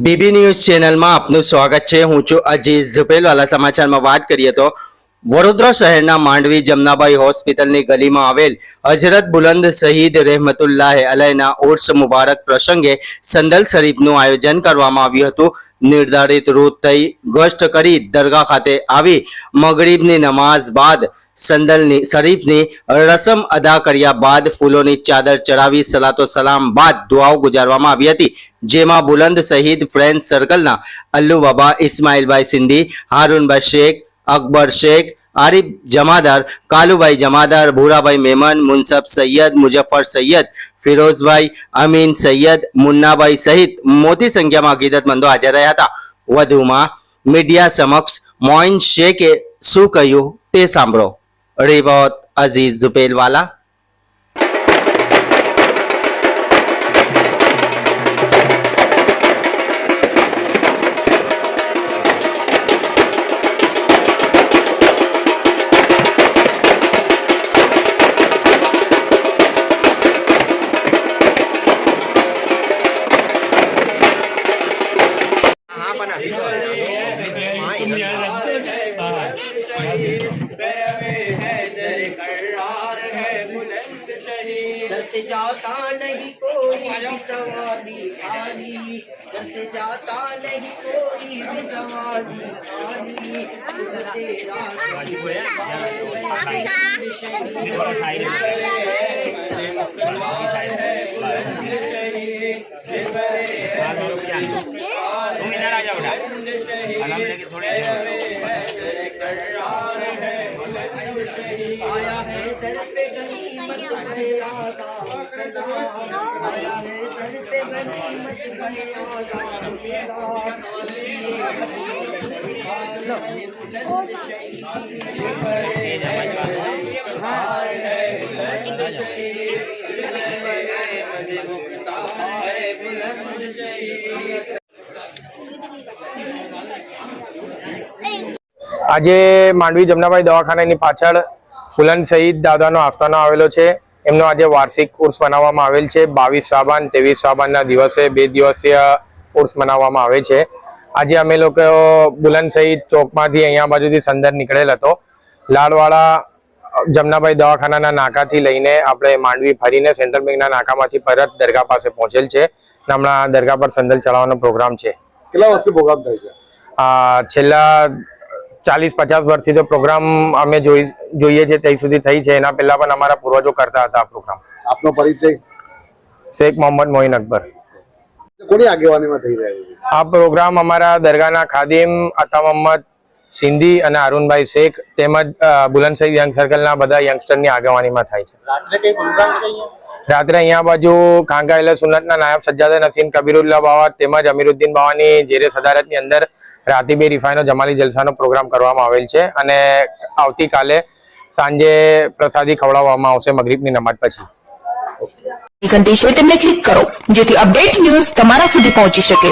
BB news ચેનલમાં આપનું સ્વાગત છે। હું છું અજીઝ ઝુપેલવાલા। સમાચારમાં વાત કરીએ તો વડોદરા શહેરના માંડવી જમનાબાઈ હોસ્પિટલની ગલીમાં આવેલ હજરત બુલંદ શહીદ રહેમતુલ્લાહ અલૈહના ઉર્સ મુબારક પ્રસંગે સંદલ શરીફનું આયોજન કરવામાં આવ્યું હતું। નિર્ધારિત રૂટ થઈ ગશ્ત કરી દરગાહ ખાતે આવી મગરીબની નમાઝ બાદ સંદલની શરીફની રસમ અદા કર્યા બાદ ફૂલોની ચાદર ચડાવી સલાતો સલામ બાદ દુઆઓ ગુજારવામાં આવી હતી, જેમાં બુલંદ શહીદ ફ્રેન્ડ સર્કલના અલ્લુ બાબા, ઇસ્માઇલભાઈ સિંધી, હારૂનભાઈ શેખ, અકબર શેખ, આરિફ જમાદાર, કાલુભાઈ જમાદાર, ભૂરાભાઈ મેમન, મુનસફ સૈયદ, મુજફ્ફર સૈયદ, ફિરોઝભાઈ, અમીન સૈયદ, મુન્નાભાઈ સહિત મોટી સંખ્યામાં અકીદતમંદો હાજર રહ્યા હતા। વધુમાં મીડિયા સમક્ષ મોઇન શેખે શું કહ્યું તે સાંભળો। રિપોર્ટ અઝીઝ ઝુપેલવાલા। से जाता नहीं कोई सवारी खाली, से जाता नहीं कोई सवारी खाली, तेरा आया है दर पे गनीमत भरे आजाद, आया है दर पे गनीमत भरे આજે માંડવી જમનાબાઈ દવાખાનાની પાછળ બુલંદ શહીદ દાદાનો આસ્થાનો આવેલો છે। એમનો આજે વાર્ષિક ઉર્સ મનાવવામાં આવેલ છે। 22 સાબાન 23 સાબાનના દિવસે 2 દિવસીય ઉર્સ મનાવવામાં આવે છે। આજે અમે લોકો બુલંદ શહીદ ચોકમાંથી અહીંયા બાજુથી સંદર નીકળેલ હતો। લાડવાડા જમનાબાઈ દવાખાનાના નાકાથી લઈને આપણે માંડવી ફરીને સેન્ટ્રલ બેંકના નાકામાંથી પરત દરગાહ પાસે પહોંચેલ છે। હમણાં દરગાહ પર સંદલ ચડાવવાનો પ્રોગ્રામ છે। કેટલા વર્ષથી પ્રોગ્રામ થાય છે? છેલ્લા 40-50 વર્ષથી તો પ્રોગ્રામ અમે જોઈએ છે ત્યાં સુધી થઈ છે। એના પહેલા પણ અમારા પૂર્વજો કરતા હતા આ પ્રોગ્રામ। આપનો પરિચય? શેખ મોહમ્મદ મોઇન અકબર। કોની આગેવાનીમાં થઈ રહ્યો છે આ પ્રોગ્રામ? અમારા દરગાહના ખાદિમ અતા મોહમ્મદ સિંધી અને હારૂનભાઈ શેખ તેમજ બુલંદ શહીદ યંગ સર્કલના બધા યંગસ્ટરની આગેવાનીમાં થાય છે। રાત્રે અહીંયા બાજુ ખાનકા અહેલે સુન્નતના નાયબ સજ્જાદે નસીમ કબીરુલ્લાહ બાવા તેમજ અમીરુદ્દીન બાવાની જેરે સદારતની અંદર રાતીબે રિફાઈનો જમાલી જલસાનો પ્રોગ્રામ કરવામાં આવેલ છે અને આવતીકાલે સાંજે પ્રસાદી ખવડાવવામાં આવશે મગરીબની નમાઝ પછી। ઘંટી છે તેમને ક્લિક કરો જેથી અપડેટ ન્યૂઝ તમારા સુધી પહોંચી શકે।